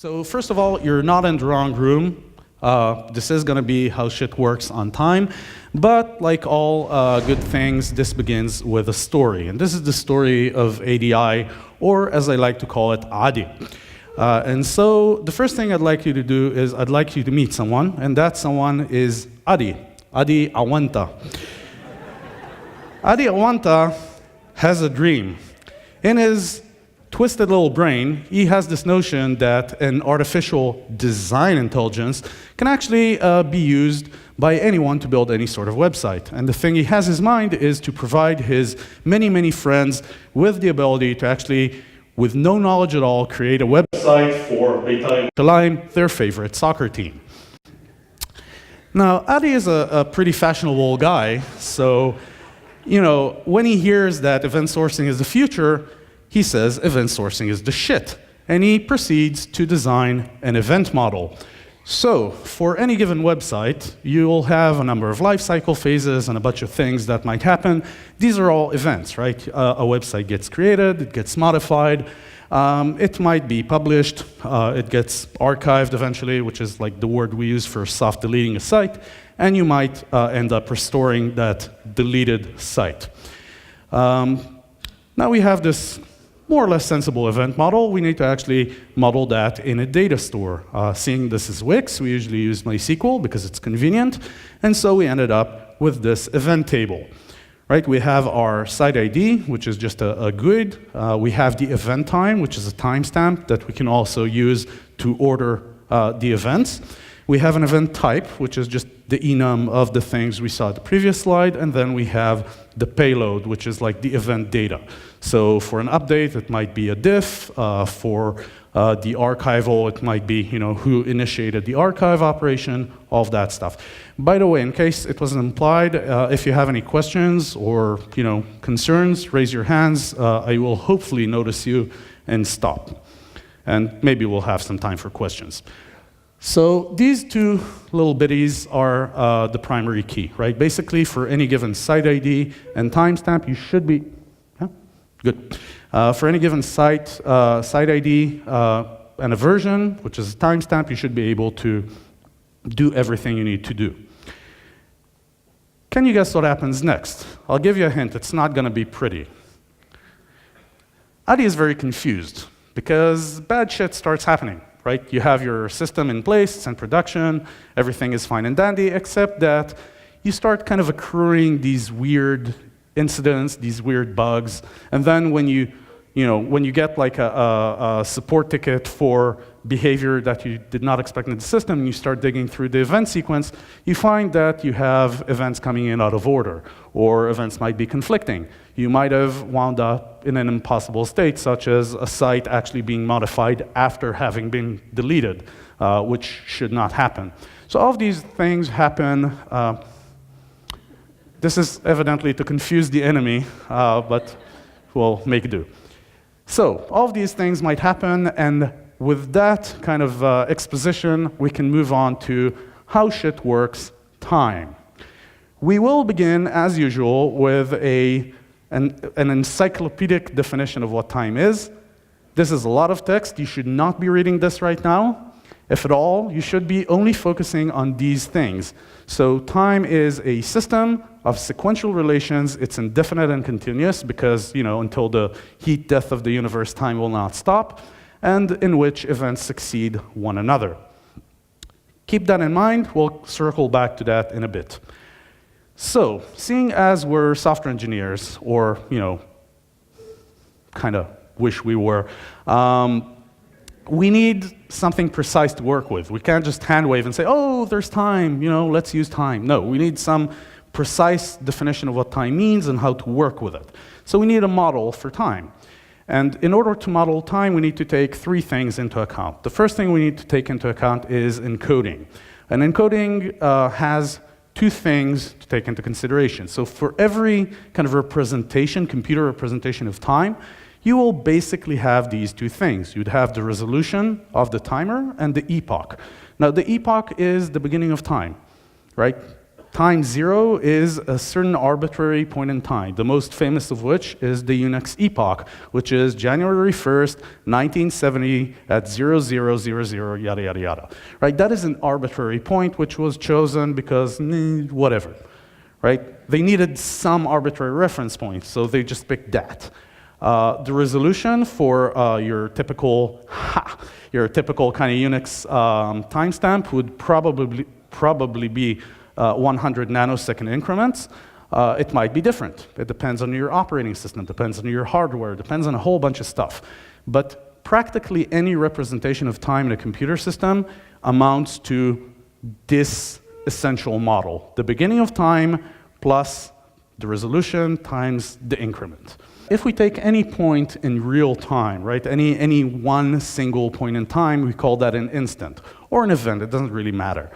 So first of all, you're not in the wrong room. This is going to be how shit works on time. But like all good things, this begins with a story. And this is the story of ADI, or as I like to call it, ADI. And so the first thing I'd like you to do is I'd like you to meet someone, and that someone is Adi Awanta. Adi Awanta has a dream. In his twisted little brain, he has this notion that an artificial design intelligence can actually be used by anyone to build any sort of website. And the thing he has in his mind is to provide his many, many friends with the ability to actually, with no knowledge at all, create a website for Beitar Yerushalayim, their favorite soccer team. Now, Adi is a pretty fashionable guy, so when he hears that event sourcing is the future, he says event sourcing is the shit, and he proceeds to design an event model. So, for any given website, you'll have a number of life cycle phases and a bunch of things that might happen. These are all events, right? A website gets created, it gets modified, it might be published, it gets archived eventually, which is like the word we use for soft deleting a site, and you might end up restoring that deleted site. Now we have this more or less sensible event model. We need to actually model that in a data store. Seeing this is Wix, we usually use MySQL because it's convenient, and so we ended up with this event table. Right? We have our site ID, which is just a GUID. We have the event time, which is a timestamp that we can also use to order the events. We have an event type, which is just the enum of the things we saw at the previous slide, and then we have the payload, which is like the event data. So for an update, it might be a diff. For the archival, it might be who initiated the archive operation, all of that stuff. By the way, in case it wasn't implied, if you have any questions or concerns, raise your hands. I will hopefully notice you and stop. And maybe we'll have some time for questions. So these two little bitties are the primary key, right? Basically, for any given site ID and timestamp, you should be, good. For any given site ID and a version, which is a timestamp, you should be able to do everything you need to do. Can you guess what happens next? I'll give you a hint. It's not going to be pretty. Adi is very confused because bad shit starts happening. Right? You have your system in place, it's in production, everything is fine and dandy, except that you start kind of accruing these weird incidents, these weird bugs, and then when you get like a support ticket for behavior that you did not expect in the system, and you start digging through the event sequence, you find that you have events coming in out of order, or events might be conflicting. You might have wound up in an impossible state, such as a site actually being modified after having been deleted, which should not happen. So all of these things happen. This is evidently to confuse the enemy, but we'll make do. So all of these things might happen, and with that kind of exposition, we can move on to how shit works, time. We will begin, as usual, with an encyclopedic definition of what time is. This is a lot of text. You should not be reading this right now. If at all, you should be only focusing on these things. So time is a system of sequential relations. It's indefinite and continuous because, until the heat death of the universe, time will not stop, and in which events succeed one another. Keep that in mind. We'll circle back to that in a bit. So, seeing as we're software engineers, or, kind of wish we were, we need something precise to work with. We can't just hand wave and say, oh, there's time, let's use time. No, we need some precise definition of what time means and how to work with it. So we need a model for time. And in order to model time, we need to take three things into account. The first thing we need to take into account is encoding. And encoding has two things to take into consideration. So for every kind of representation, computer representation of time, you will basically have these two things. You'd have the resolution of the timer and the epoch. Now, the epoch is the beginning of time, right? Time 0 is a certain arbitrary point in time, the most famous of which is the Unix epoch, which is January 1st, 1970 at 0000, yada, yada, yada. Right? That is an arbitrary point which was chosen because whatever. Right? They needed some arbitrary reference point, so they just picked that. The resolution for your typical kind of Unix timestamp would probably be 100 nanosecond increments. It might be different. It depends on your operating system, depends on your hardware, depends on a whole bunch of stuff. But practically any representation of time in a computer system amounts to this essential model. The beginning of time plus the resolution times the increment. If we take any point in real time, right, any one single point in time, we call that an instant or an event. It doesn't really matter.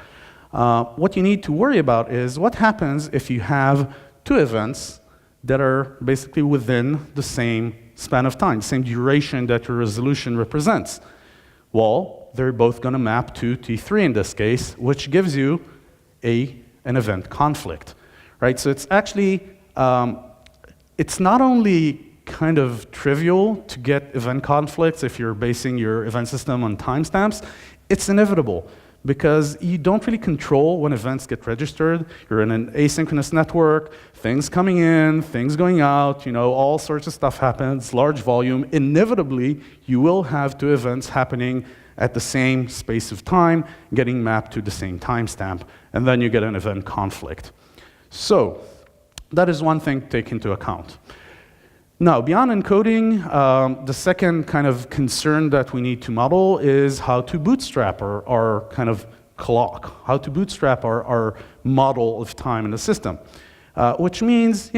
What you need to worry about is what happens if you have two events that are basically within the same span of time, the same duration that your resolution represents. Well, they're both going to map to T3 in this case, which gives you an event conflict, right? So it's actually it's not only kind of trivial to get event conflicts if you're basing your event system on timestamps, it's inevitable because you don't really control when events get registered. You're in an asynchronous network, things coming in, things going out, all sorts of stuff happens, large volume. Inevitably, you will have two events happening at the same space of time, getting mapped to the same timestamp, and then you get an event conflict. So, that is one thing to take into account. Now, beyond encoding, the second kind of concern that we need to model is how to bootstrap our kind of clock, how to bootstrap our model of time in the system, which means,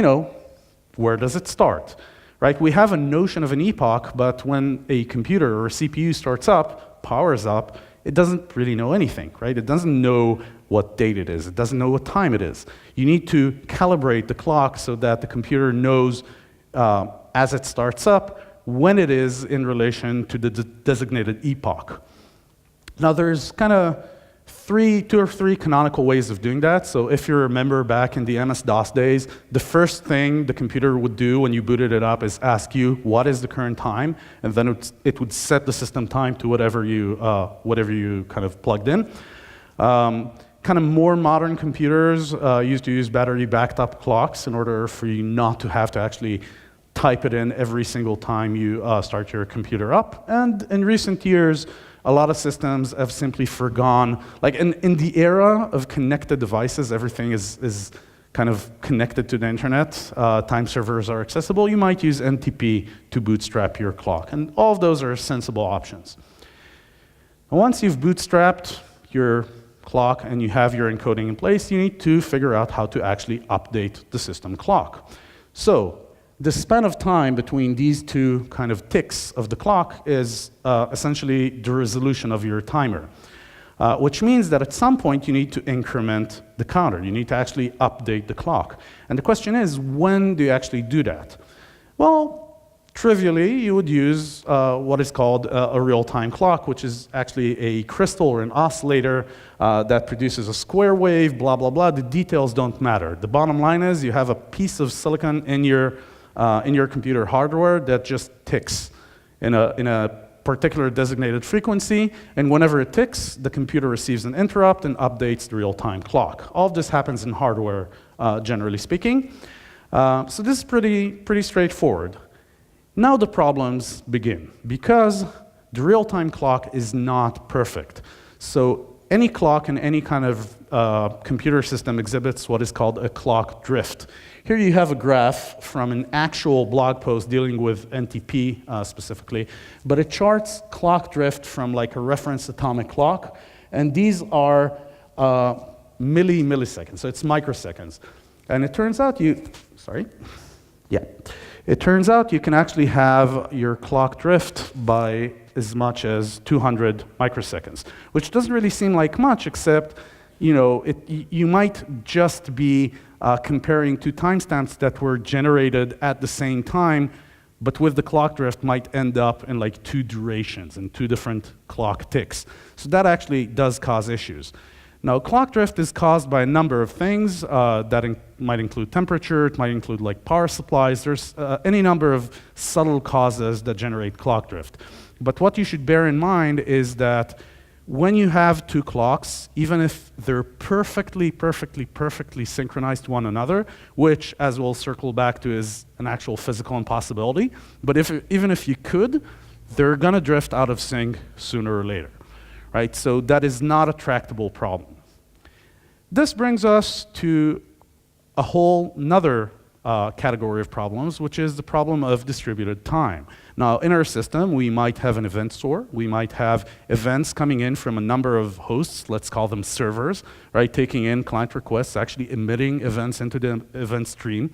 where does it start? Right? We have a notion of an epoch, but when a computer or a CPU starts up, powers up, it doesn't really know anything, right? It doesn't know what date it is. It doesn't know what time it is. You need to calibrate the clock so that the computer knows as it starts up when it is in relation to the designated epoch. Now there's kind of two or three canonical ways of doing that. So if you remember back in the MS-DOS days, the first thing the computer would do when you booted it up is ask you, what is the current time? And then it would set the system time to whatever you kind of plugged in. Kind of more modern computers used to use battery backed up clocks in order for you not to have to actually type it in every single time you start your computer up. And in recent years, a lot of systems have simply forgone, like in the era of connected devices, everything is kind of connected to the internet. Time servers are accessible. You might use NTP to bootstrap your clock. And all of those are sensible options. And once you've bootstrapped your clock and you have your encoding in place, you need to figure out how to actually update the system clock. So the span of time between these two kind of ticks of the clock is essentially the resolution of your timer, which means that at some point you need to increment the counter. You need to actually update the clock. And the question is, when do you actually do that? Well, trivially, you would use what is called a real-time clock, which is actually a crystal or an oscillator that produces a square wave, blah, blah, blah. The details don't matter. The bottom line is you have a piece of silicon in your computer hardware that just ticks in a particular designated frequency, and whenever it ticks, the computer receives an interrupt and updates the real-time clock. All of this happens in hardware, generally speaking. So this is pretty straightforward. Now the problems begin, because the real-time clock is not perfect. So any clock in any kind of computer system exhibits what is called a clock drift. Here you have a graph from an actual blog post dealing with NTP specifically, but it charts clock drift from like a reference atomic clock, and these are milliseconds, so it's microseconds. And it turns out it turns out you can actually have your clock drift by as much as 200 microseconds, which doesn't really seem like much, except you might just be comparing two timestamps that were generated at the same time, but with the clock drift might end up in like two durations and two different clock ticks. So that actually does cause issues. Now, clock drift is caused by a number of things that might include temperature, it might include like power supplies. There's any number of subtle causes that generate clock drift. But what you should bear in mind is that when you have two clocks, even if they're perfectly synchronized to one another, which, as we'll circle back to, is an actual physical impossibility, but even if you could, they're gonna drift out of sync sooner or later, right? So that is not a tractable problem. This brings us to a whole nother category of problems, which is the problem of distributed time. Now, in our system, we might have an event store. We might have events coming in from a number of hosts, let's call them servers, right? Taking in client requests, actually emitting events into the event stream.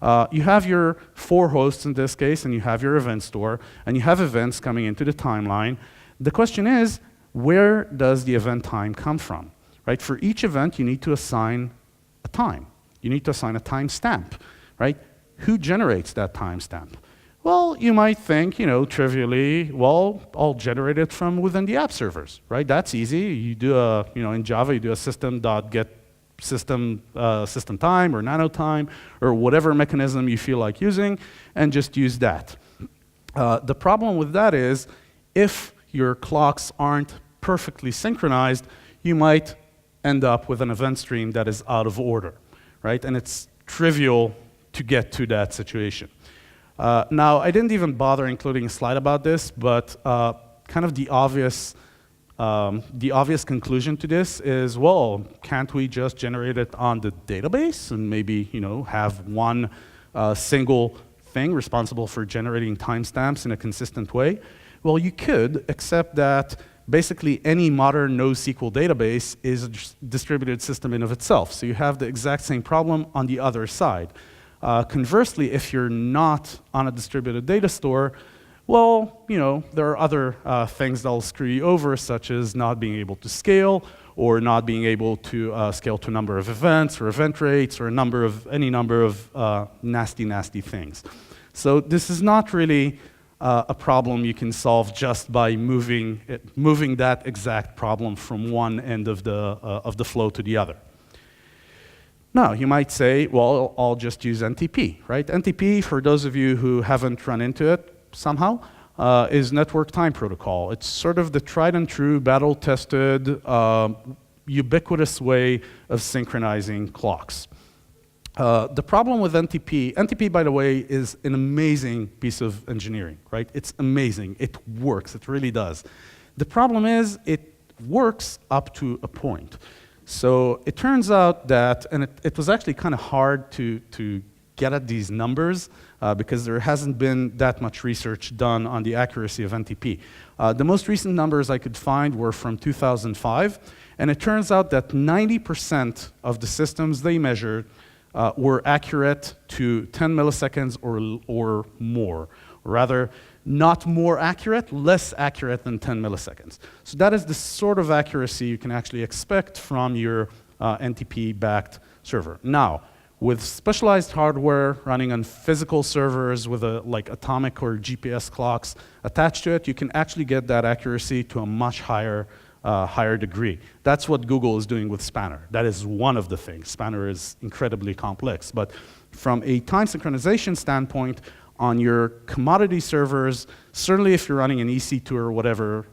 You have your 4 hosts in this case, and you have your event store, and you have events coming into the timeline. The question is, where does the event time come from? Right? For each event, you need to assign a time. You need to assign a timestamp, right? Who generates that timestamp? Well, you might think, trivially, well, I'll generate it from within the app servers, right? That's easy. You do in Java, you do a system.get system time or nano time or whatever mechanism you feel like using, and just use that. The problem with that is, if your clocks aren't perfectly synchronized, you might end up with an event stream that is out of order, right? And it's trivial to get to that situation. Now, I didn't even bother including a slide about this, but kind of the obvious conclusion to this is, well, can't we just generate it on the database and maybe have one single thing responsible for generating timestamps in a consistent way? Well, you could, except that basically any modern NoSQL database is a distributed system in of itself. So you have the exact same problem on the other side. Conversely, if you're not on a distributed data store, well, there are other things that'll screw you over, such as not being able to scale, or not being able to scale to a number of events, or event rates, or any number of nasty things. So this is not really a problem you can solve just by moving that exact problem from one end of the flow to the other. Now, you might say, well, I'll just use NTP, right? NTP, for those of you who haven't run into it somehow, is Network Time Protocol. It's sort of the tried and true, battle-tested, ubiquitous way of synchronizing clocks. The problem with NTP, by the way, is an amazing piece of engineering, right? It's amazing. It works. It really does. The problem is it works up to a point. So it turns out that, and it was actually kind of hard to get at these numbers because there hasn't been that much research done on the accuracy of NTP. The most recent numbers I could find were from 2005, and it turns out that 90% of the systems they measured were accurate to 10 milliseconds or more. Rather, not more accurate, less accurate than 10 milliseconds. So that is the sort of accuracy you can actually expect from your NTP-backed server. Now, with specialized hardware running on physical servers with like atomic or GPS clocks attached to it, you can actually get that accuracy to a much higher degree. That's what Google is doing with Spanner. That is one of the things. Spanner is incredibly complex. But from a time synchronization standpoint, on your commodity servers, certainly if you're running an EC2 or whatever,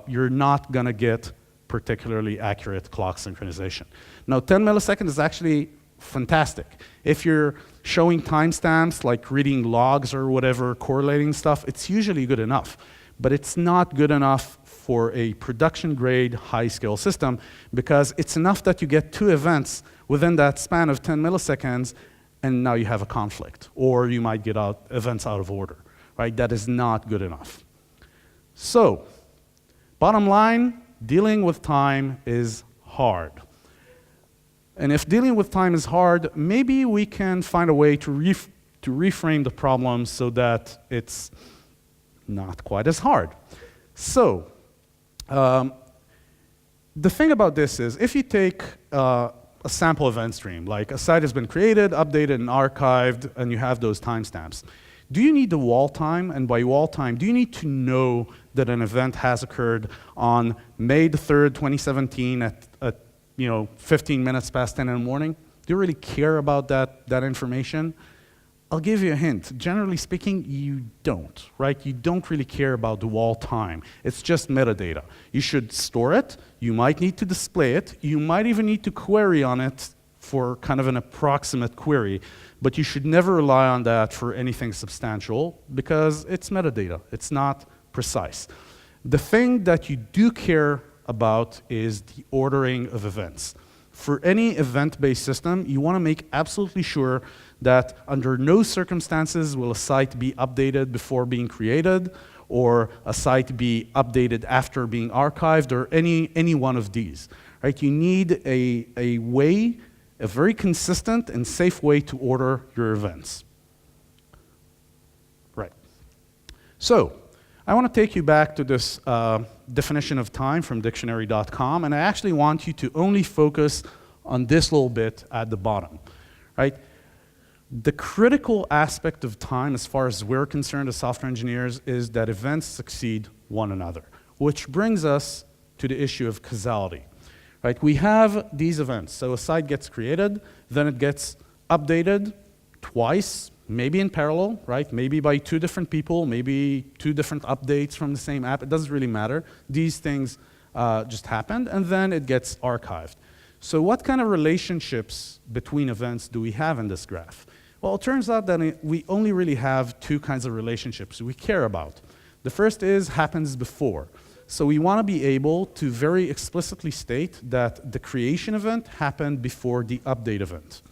you're not going to get particularly accurate clock synchronization. Now, 10 milliseconds is actually fantastic. If you're showing timestamps, like reading logs or whatever, correlating stuff, it's usually good enough. But it's not good enough for a production-grade, high-scale system because it's enough that you get 2 events within that span of 10 milliseconds, and now you have a conflict, or you might get events out of order, right? That is not good enough. So, bottom line, dealing with time is hard. And if dealing with time is hard, maybe we can find a way to reframe the problem so that it's not quite as hard. So, the thing about this is, if you take a sample event stream, like a site has been created, updated, and archived, and you have those timestamps, do you need the wall time? And by wall time, do you need to know that an event has occurred on May the 3rd, 2017 at 15 minutes past 10 in the morning? Do you really care about that information? I'll give you a hint. Generally speaking, you don't, right? You don't really care about dwell time. It's just metadata. You should store it. You might need to display it. You might even need to query on it for kind of an approximate query, but you should never rely on that for anything substantial because it's metadata. It's not precise. The thing that you do care about is the ordering of events. For any event-based system, you want to make absolutely sure that under no circumstances will a site be updated before being created, or a site be updated after being archived, or any one of these. Right? You need a way, a very consistent and safe way to order your events. Right. So, I want to take you back to this definition of time from dictionary.com, and I actually want you to only focus on this little bit at the bottom, right? The critical aspect of time, as far as we're concerned as software engineers, is that events succeed one another, which brings us to the issue of causality, right? We have these events. So a site gets created, then it gets updated twice, maybe in parallel, right? Maybe by two different people, maybe two different updates from the same app. It doesn't really matter. These things just happened, and then it gets archived. So what kind of relationships between events do we have in this graph? Well, it turns out that we only really have two kinds of relationships we care about. The first is happens before. So we want to be able to very explicitly state that the creation event happened before the update event.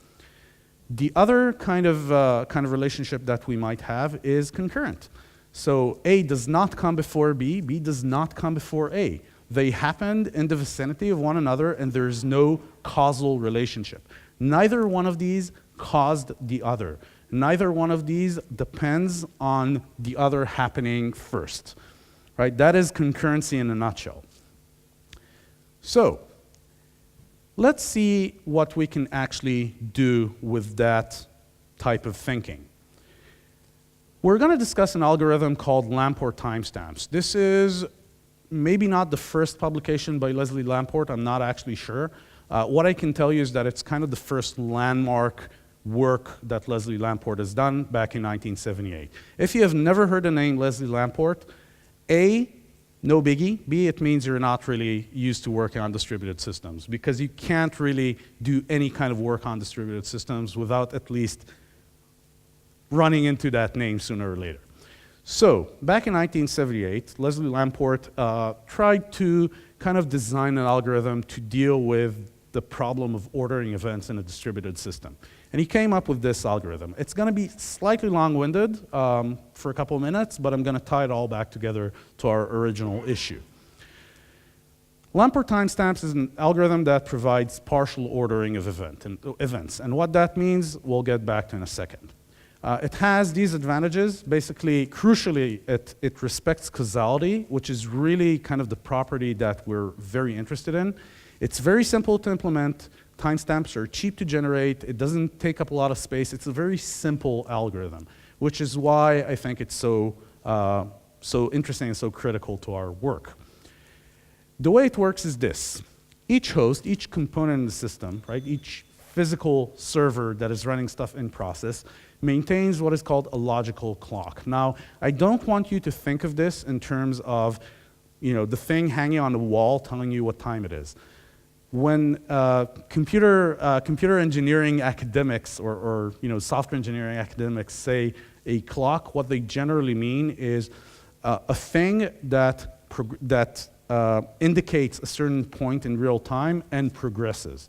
The other kind of relationship that we might have is concurrent. So A does not come before B, B does not come before A. They happened in the vicinity of one another, and there's no causal relationship. Neither one of these caused the other. Neither one of these depends on the other happening first. Right? That is concurrency in a nutshell. So, let's see what we can actually do with that type of thinking. We're going to discuss an algorithm called Lamport timestamps. This is maybe not the first publication by Leslie Lamport, I'm not actually sure. What I can tell you is that it's kind of the first landmark work that Leslie Lamport has done back in 1978. If you have never heard the name Leslie Lamport, A, no biggie. B, it means you're not really used to working on distributed systems, because you can't really do any kind of work on distributed systems without at least running into that name sooner or later. So, back in 1978, Leslie Lamport tried to kind of design an algorithm to deal with the problem of ordering events in a distributed system. And he came up with this algorithm. It's going to be slightly long-winded for a couple of minutes, but I'm going to tie it all back together to our original issue. Lamport timestamps is an algorithm that provides partial ordering of events. And what that means, we'll get back to in a second. It has these advantages. Basically, crucially, it respects causality, which is really kind of the property that we're very interested in. It's very simple to implement. Timestamps are cheap to generate. It doesn't take up a lot of space. It's a very simple algorithm, which is why I think it's so interesting and so critical to our work. The way it works is this. Each host, each component in the system, right, each physical server that is running stuff in process maintains what is called a logical clock. Now, I don't want you to think of this in terms of, the thing hanging on the wall telling you what time it is. When computer engineering academics or software engineering academics say a clock, what they generally mean is a thing that indicates a certain point in real time and progresses.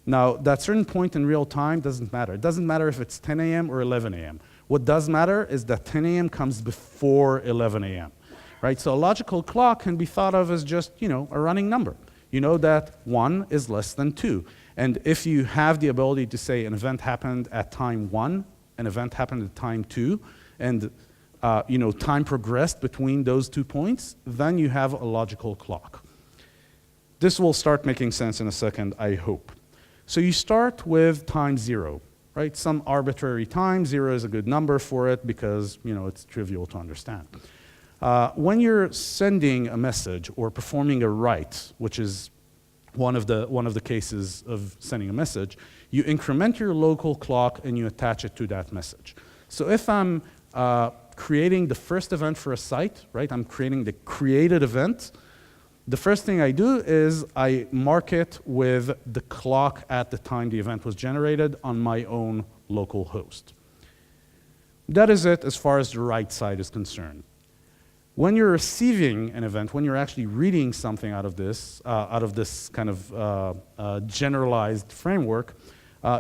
Now, that certain point in real time doesn't matter. It doesn't matter if it's 10 a.m. or 11 a.m. What does matter is that 10 a.m. comes before 11 a.m. Right? So a logical clock can be thought of as just, a running number. You know that 1 is less than 2. And if you have the ability to say an event happened at time 1, an event happened at time 2, and time progressed between those 2 points, then you have a logical clock. This will start making sense in a second, I hope. So you start with time 0, right? Some arbitrary time. 0 is a good number for it because it's trivial to understand. When you're sending a message or performing a write, which is one of the cases of sending a message, you increment your local clock and you attach it to that message. So if I'm creating the first event for a site, right? I'm creating the created event. The first thing I do is I mark it with the clock at the time the event was generated on my own local host. That is it as far as the write side is concerned. When you're receiving an event, when you're actually reading something out of this kind of generalized framework,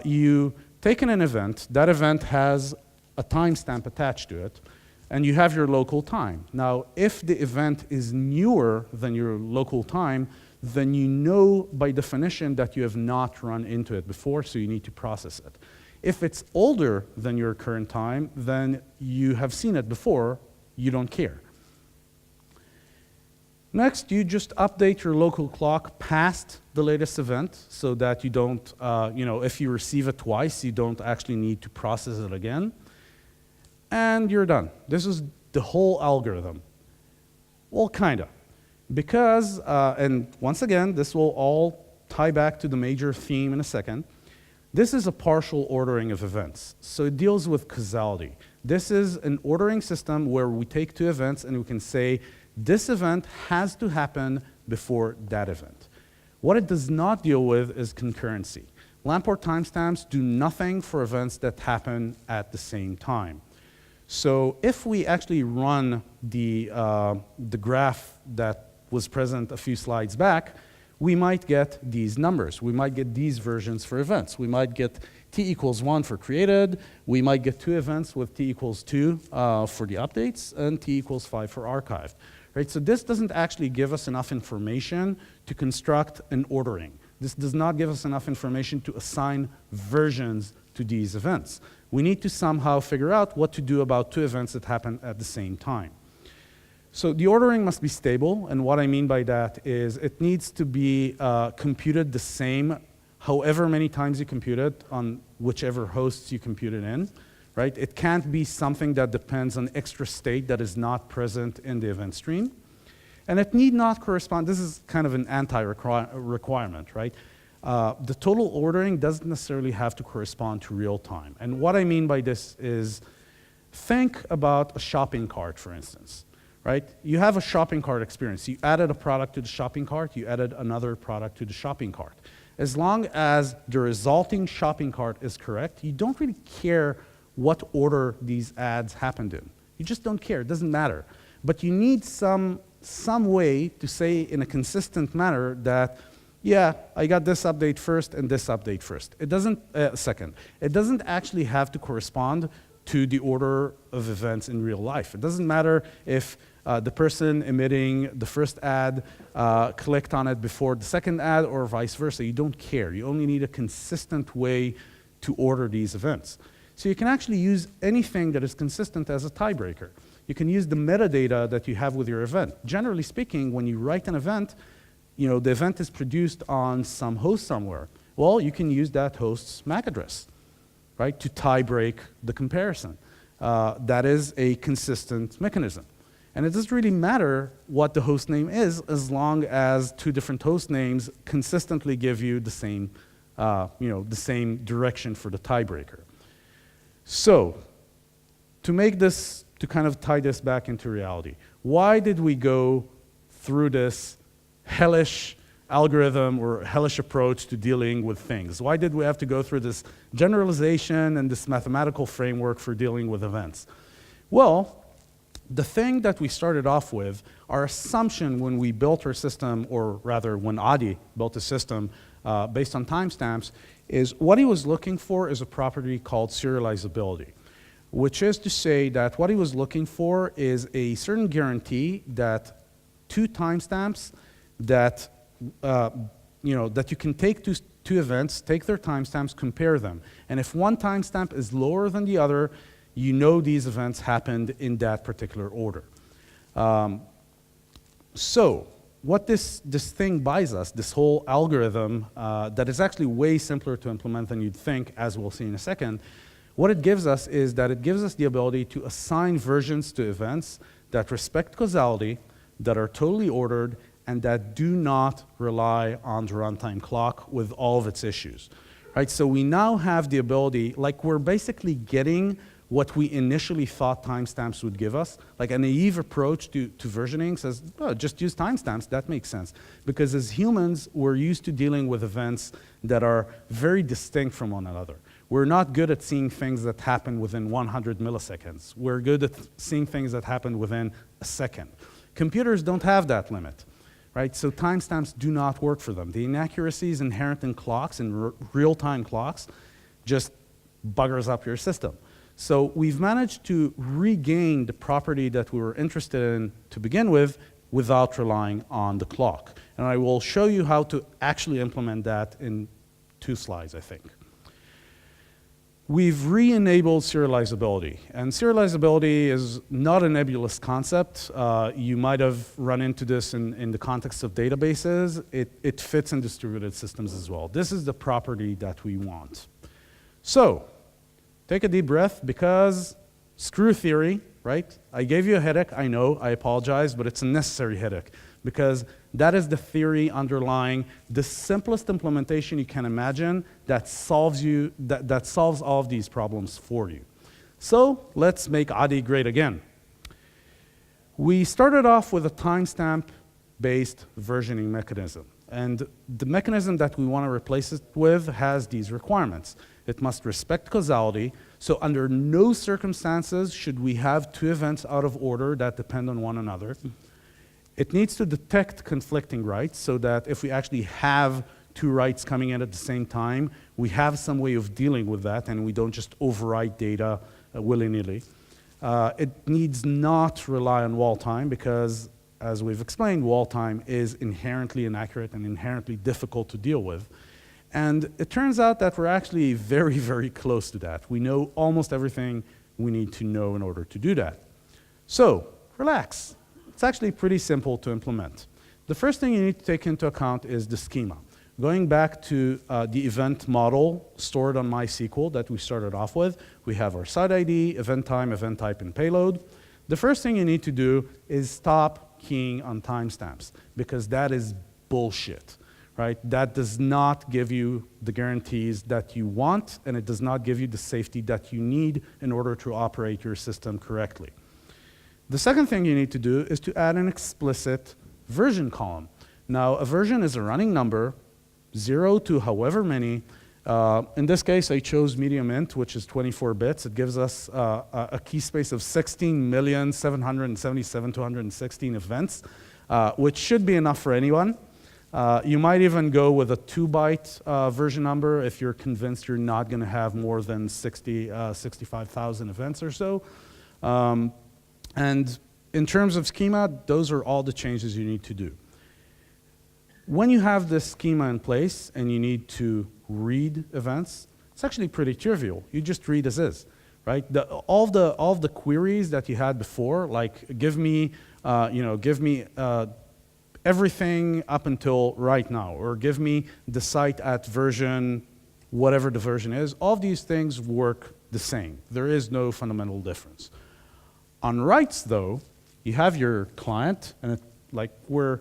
you take in an event. That event has a timestamp attached to it, and you have your local time. Now, if the event is newer than your local time, then you know by definition that you have not run into it before, so you need to process it. If it's older than your current time, then you have seen it before, you don't care. Next, you just update your local clock past the latest event so that you don't, if you receive it twice, you don't actually need to process it again. And you're done. This is the whole algorithm. Well, kind of. Because, and once again, this will all tie back to the major theme in a second. This is a partial ordering of events. So it deals with causality. This is an ordering system where we take two events and we can say, this event has to happen before that event. What it does not deal with is concurrency. Lamport timestamps do nothing for events that happen at the same time. So if we actually run the graph that was present a few slides back, we might get these numbers. We might get these versions for events. We might get t equals 1 for created. We might get two events with t equals 2 for the updates, and t equals 5 for archived. Right? So this doesn't actually give us enough information to construct an ordering. This does not give us enough information to assign versions to these events. We need to somehow figure out what to do about two events that happen at the same time. So the ordering must be stable, and what I mean by that is it needs to be computed the same however many times you compute it on whichever hosts you compute it in. Right? It can't be something that depends on extra state that is not present in the event stream. And it need not correspond, this is kind of an anti-requirement, right? The total ordering doesn't necessarily have to correspond to real time. And what I mean by this is, think about a shopping cart, for instance, right? You have a shopping cart experience. You added a product to the shopping cart, you added another product to the shopping cart. As long as the resulting shopping cart is correct, you don't really care what order these ads happened in. You just don't care, it doesn't matter. But you need some way to say in a consistent manner that, yeah, I got this update first and this update first. It doesn't, second. It doesn't actually have to correspond to the order of events in real life. It doesn't matter if the person emitting the first ad clicked on it before the second ad or vice versa. You don't care. You only need a consistent way to order these events. So you can actually use anything that is consistent as a tiebreaker. You can use the metadata that you have with your event. Generally speaking, when you write an event, the event is produced on some host somewhere. Well, you can use that host's MAC address, right, to tie break the comparison. That is a consistent mechanism. And it doesn't really matter what the host name is as long as two different host names consistently give you the same, the same direction for the tiebreaker. So, to kind of tie this back into reality, why did we go through this hellish algorithm or hellish approach to dealing with things? Why did we have to go through this generalization and this mathematical framework for dealing with events? Well, the thing that we started off with, our assumption when we built our system, or rather when Adi built a system based on timestamps, is what he was looking for is a property called serializability, which is to say that what he was looking for is a certain guarantee that two timestamps that that you can take two events, take their timestamps, compare them, and if one timestamp is lower than the other, you know these events happened in that particular order. So what this thing buys us, this whole algorithm that is actually way simpler to implement than you'd think, as we'll see in a second, what it gives us is that it gives us the ability to assign versions to events that respect causality, that are totally ordered, and that do not rely on the runtime clock with all of its issues. Right? So we now have the ability, like we're basically getting what we initially thought timestamps would give us. Like a naive approach to versioning says, oh, just use timestamps, that makes sense. Because as humans, we're used to dealing with events that are very distinct from one another. We're not good at seeing things that happen within 100 milliseconds. We're good at seeing things that happen within a second. Computers don't have that limit, right? So timestamps do not work for them. The inaccuracies inherent in clocks, in real-time clocks, just buggers up your system. So we've managed to regain the property that we were interested in to begin with without relying on the clock. And I will show you how to actually implement that in 2 slides, I think. We've re-enabled serializability. And serializability is not a nebulous concept. You might have run into this in the context of databases. It fits in distributed systems as well. This is the property that we want. So, take a deep breath, because screw theory, right? I gave you a headache, I know, I apologize, but it's a necessary headache, because that is the theory underlying the simplest implementation you can imagine that solves all of these problems for you. So let's make ADI great again. We started off with a timestamp-based versioning mechanism. And the mechanism that we want to replace it with has these requirements. It must respect causality, so under no circumstances should we have 2 events out of order that depend on one another. It needs to detect conflicting writes, so that if we actually have 2 writes coming in at the same time, we have some way of dealing with that, and we don't just overwrite data willy-nilly. It needs not rely on wall time, because as we've explained, wall time is inherently inaccurate and inherently difficult to deal with. And it turns out that we're actually very, very close to that. We know almost everything we need to know in order to do that. So, relax. It's actually pretty simple to implement. The first thing you need to take into account is the schema. Going back to the event model stored on MySQL that we started off with, we have our site ID, event time, event type, and payload. The first thing you need to do is stop keying on timestamps, because that is bullshit, right? That does not give you the guarantees that you want, and it does not give you the safety that you need in order to operate your system correctly. The second thing you need to do is to add an explicit version column. Now, a version is a running number, 0 to however many. In this case, I chose medium int, which is 24 bits. It gives us a key space of 16,777,216 events, which should be enough for anyone. You might even go with a 2-byte version number if you're convinced you're not going to have more than 65,000 events or so. And in terms of schema, those are all the changes you need to do. When you have this schema in place and you need to read events, it's actually pretty trivial. You just read as is, right? All of the queries that you had before, like give me everything up until right now, or give me the site at version, whatever the version is, all of these things work the same. There is no fundamental difference. On writes, though, you have your client, and we're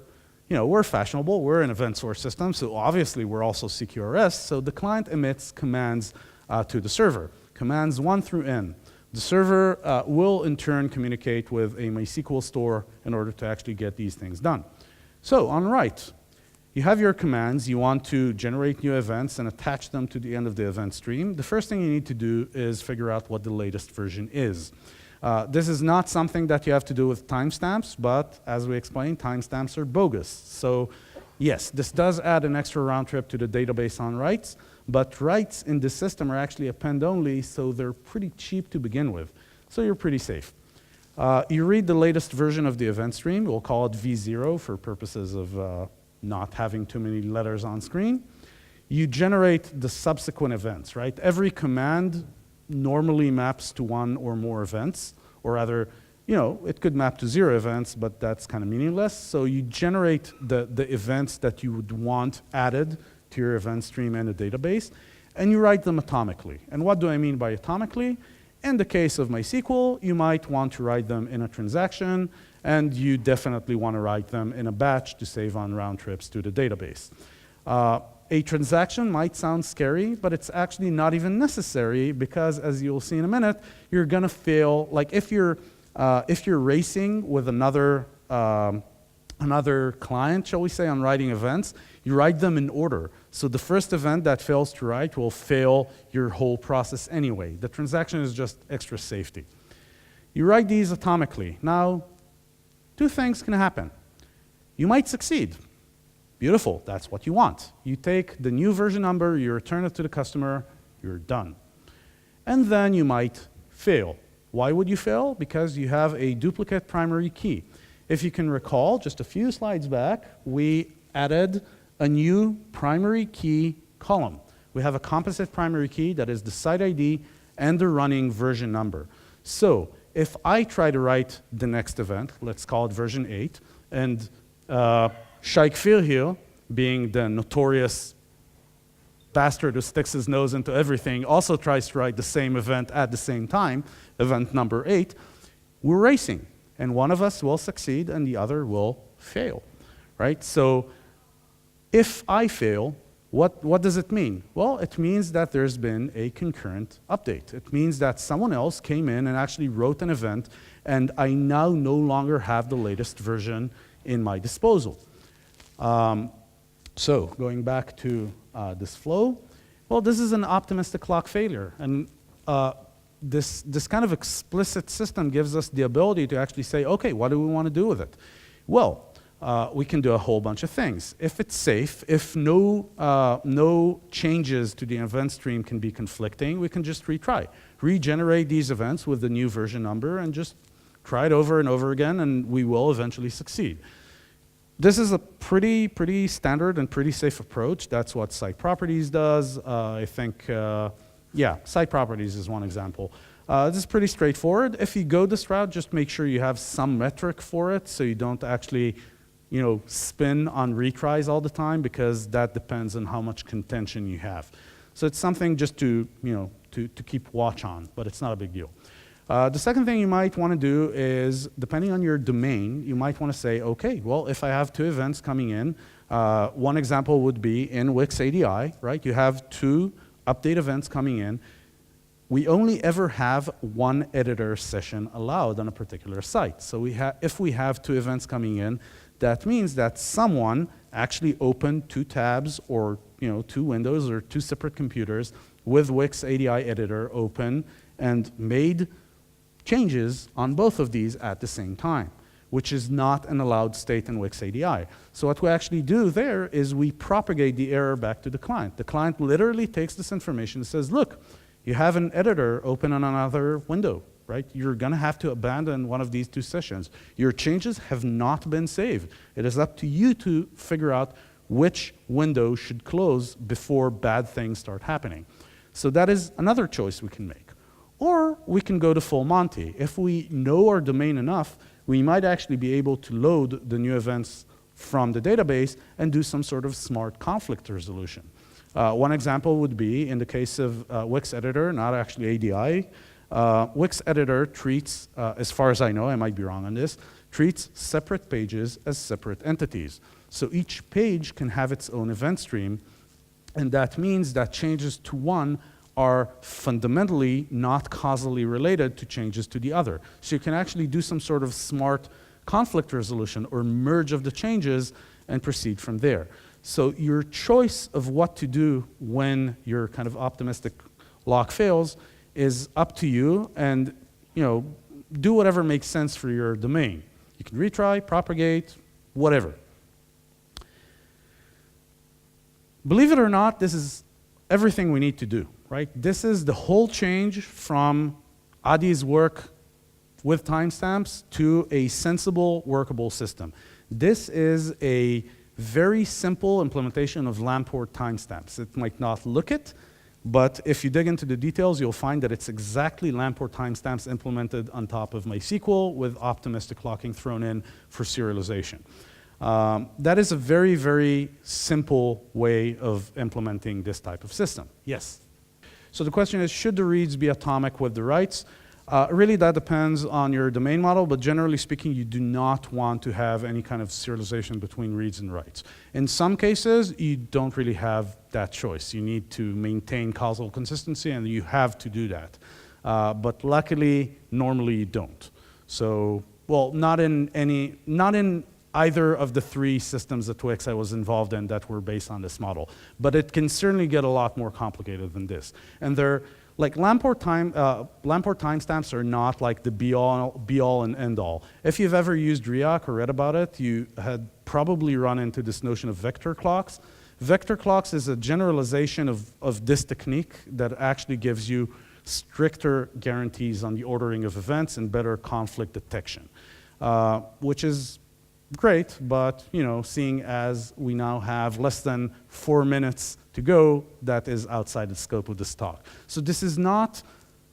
fashionable, we're an event source system, so obviously we're also CQRS, so the client emits commands to the server, commands 1 through n. The server will in turn communicate with a MySQL store in order to actually get these things done. So on write, you have your commands, you want to generate new events and attach them to the end of the event stream. The first thing you need to do is figure out what the latest version is. This is not something that you have to do with timestamps, but as we explained, timestamps are bogus. So yes, this does add an extra round trip to the database on writes, but writes in this system are actually append only, so they're pretty cheap to begin with. So you're pretty safe. You read the latest version of the event stream. We'll call it V0 for purposes of not having too many letters on screen. You generate the subsequent events, right? Every command normally maps to 1 or more events, or rather, it could map to 0 events, but that's kind of meaningless. So you generate the events that you would want added to your event stream in a database, and you write them atomically. And what do I mean by atomically? In the case of MySQL, you might want to write them in a transaction, and you definitely want to write them in a batch to save on round trips to the database. A transaction might sound scary, but it's actually not even necessary because, as you'll see in a minute, you're going to fail. Like if you're racing with another client, shall we say, on writing events, you write them in order. So the first event that fails to write will fail your whole process anyway. The transaction is just extra safety. You write these atomically. Now, two things can happen. You might succeed. Beautiful, that's what you want. You take the new version number, you return it to the customer, you're done. And then you might fail. Why would you fail? Because you have a duplicate primary key. If you can recall, just a few slides back, we added a new primary key column. We have a composite primary key that is the site ID and the running version number. So if I try to write the next event, let's call it version 8, and Shaikh Firhil, being the notorious bastard who sticks his nose into everything, also tries to write the same event at the same time, event number 8, we're racing. And one of us will succeed and the other will fail, right? So if I fail, what does it mean? Well, it means that there's been a concurrent update. It means that someone else came in and actually wrote an event, and I now no longer have the latest version in my disposal. So going back to this flow, well, this is an optimistic clock failure. And this kind of explicit system gives us the ability to actually say, okay, what do we want to do with it? Well, we can do a whole bunch of things. If it's safe, if no changes to the event stream can be conflicting, we can just retry. Regenerate these events with the new version number and just try it over and over again, and we will eventually succeed. This is a pretty standard and pretty safe approach. That's what site properties does. I think, yeah, site properties is one example. This is pretty straightforward. If you go this route, just make sure you have some metric for it so you don't actually, spin on retries all the time, because that depends on how much contention you have. So it's something just to keep watch on, but it's not a big deal. The second thing you might want to do is, depending on your domain, you might want to say, okay, well, if I have two events coming in, one example would be in Wix ADI, right? You have two update events coming in. We only ever have one editor session allowed on a particular site. So if we have two events coming in, that means that someone actually opened two tabs or two windows or two separate computers with Wix ADI editor open and made changes on both of these at the same time, which is not an allowed state in Wix ADI. So what we actually do there is we propagate the error back to the client. The client literally takes this information and says, look, you have an editor open on another window, right? You're going to have to abandon one of these two sessions. Your changes have not been saved. It is up to you to figure out which window should close before bad things start happening. So that is another choice we can make. Or we can go to full Monty. If we know our domain enough, we might actually be able to load the new events from the database and do some sort of smart conflict resolution. One example would be in the case of Wix Editor, not actually ADI. Wix Editor treats, as far as I know, I might be wrong on this, treats separate pages as separate entities. So each page can have its own event stream, and that means that changes to one are fundamentally not causally related to changes to the other. So you can actually do some sort of smart conflict resolution or merge of the changes and proceed from there. So your choice of what to do when your kind of optimistic lock fails is up to you, and do whatever makes sense for your domain. You can retry, propagate, whatever. Believe it or not, this is everything we need to do. Right? This is the whole change from Adi's work with timestamps to a sensible, workable system. This is a very simple implementation of Lamport timestamps. It might not look it, but if you dig into the details, you'll find that it's exactly Lamport timestamps implemented on top of MySQL with optimistic locking thrown in for serialization. That is a very, very simple way of implementing this type of system. Yes? So the question is, should the reads be atomic with the writes? Really, that depends on your domain model, but generally speaking, you do not want to have any kind of serialization between reads and writes. In some cases, you don't really have that choice. You need to maintain causal consistency, and you have to do that. But luckily, normally you don't. So, well, not in either of the 3 systems at Wix I was involved in that were based on this model. But it can certainly get a lot more complicated than this. And they're, like Lamport timestamps are not like the be all and end all. If you've ever used React or read about it, you had probably run into this notion of vector clocks. Vector clocks is a generalization of this technique that actually gives you stricter guarantees on the ordering of events and better conflict detection, which is great, but seeing as we now have less than 4 minutes to go, that is outside the scope of this talk. So this is not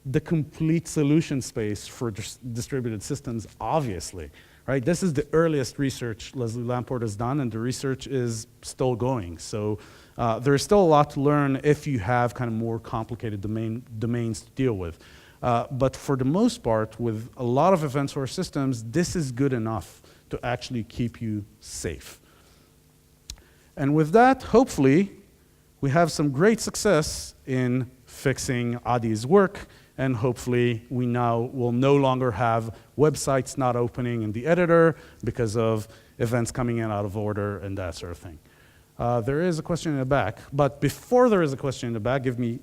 the complete solution space for distributed systems, obviously, right? This is the earliest research Leslie Lamport has done, and the research is still going. So there's still a lot to learn if you have kind of more complicated domains to deal with. But for the most part, with a lot of event source systems, this is good enough to actually keep you safe. And with that, hopefully, we have some great success in fixing Adi's work, and hopefully we now will no longer have websites not opening in the editor because of events coming in out of order and that sort of thing. There is a question in the back, but before there is a question in the back, give me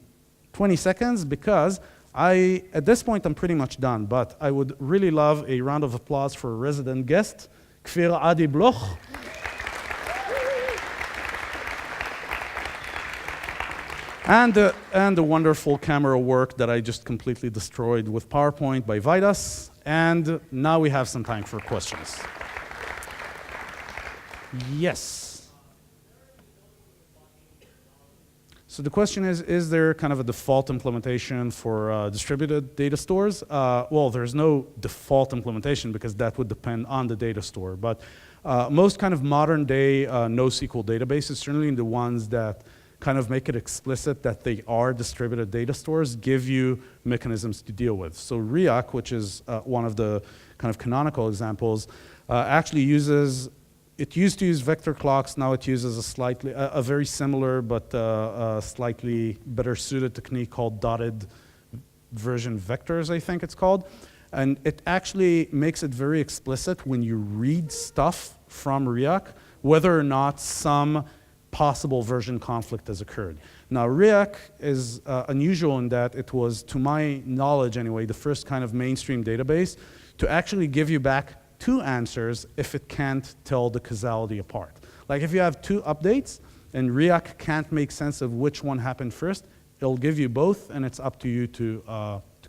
20 seconds because at this point I'm pretty much done, but I would really love a round of applause for a resident guest, Kfir Adi Bloch. And the wonderful camera work that I just completely destroyed with PowerPoint by Vidas. And now we have some time for questions. Yes. So the question is there kind of a default implementation for distributed data stores? Well, there's no default implementation because that would depend on the data store. But most kind of modern day NoSQL databases, certainly the ones that kind of make it explicit that they are distributed data stores, give you mechanisms to deal with. So Riak, which is one of the kind of canonical examples, actually uses, it used to use vector clocks, now it uses a very similar but slightly better suited technique called dotted version vectors, I think it's called. And it actually makes it very explicit when you read stuff from Riak, whether or not some possible version conflict has occurred. Now, Riak is unusual in that it was, to my knowledge anyway, the first kind of mainstream database to actually give you back 2 answers if it can't tell the causality apart. Like if you have 2 updates and Riak can't make sense of which one happened first, it'll give you both and it's up to you to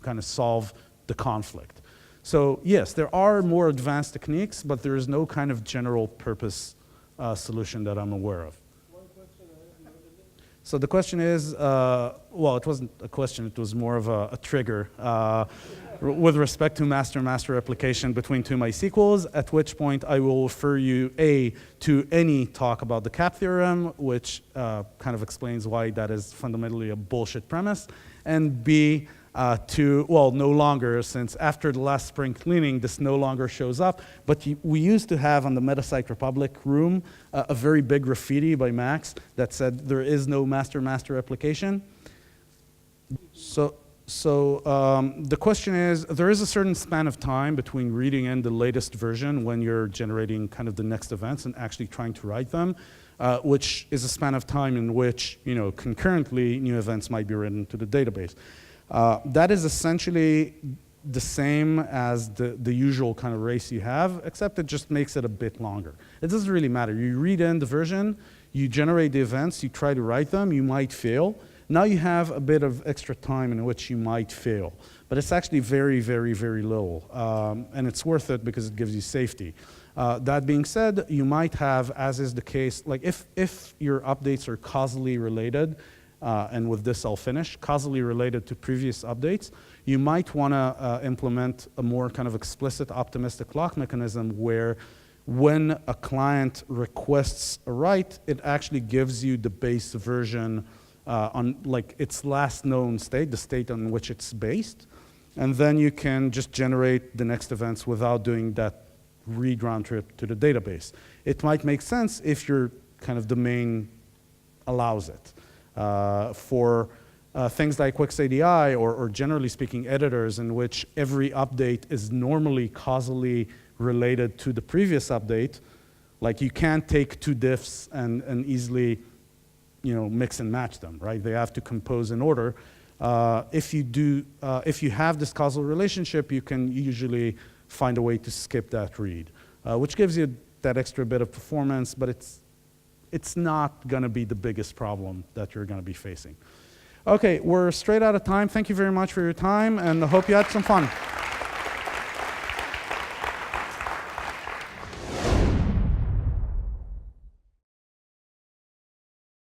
kind of solve the conflict. So yes, there are more advanced techniques, but there is no kind of general purpose solution that I'm aware of. So the question is, well, it wasn't a question, it was more of a trigger with respect to master-master replication between 2 MySQLs, at which point I will refer you, A, to any talk about the CAP theorem, which kind of explains why that is fundamentally a bullshit premise, and B, well, no longer, since after the last spring cleaning, this no longer shows up. But we used to have on the Metasite Republic room a very big graffiti by Max that said there is no master-master replication. So the question is, there is a certain span of time between reading in the latest version when you're generating kind of the next events and actually trying to write them, which is a span of time in which, concurrently new events might be written to the database. That is essentially the same as the usual kind of race you have, except it just makes it a bit longer. It doesn't really matter. You read in the version, you generate the events, you try to write them, you might fail. Now you have a bit of extra time in which you might fail. But it's actually very, very, very little. And it's worth it because it gives you safety. That being said, you might have, as is the case, like if your updates are causally related, and with this I'll finish, causally related to previous updates, you might want to implement a more kind of explicit optimistic lock mechanism where when a client requests a write, it actually gives you the base version on like its last known state, the state on which it's based. And then you can just generate the next events without doing that read round trip to the database. It might make sense if your kind of domain allows it. For things like Wix ADI or generally speaking editors in which every update is normally causally related to the previous update, like you can't take two diffs and easily mix and match them, right? They have to compose in order. If you have this causal relationship, you can usually find a way to skip that read, which gives you that extra bit of performance, but it's not going to be the biggest problem that you're going to be facing. Okay, we're straight out of time. Thank you very much for your time, and I hope you had some fun.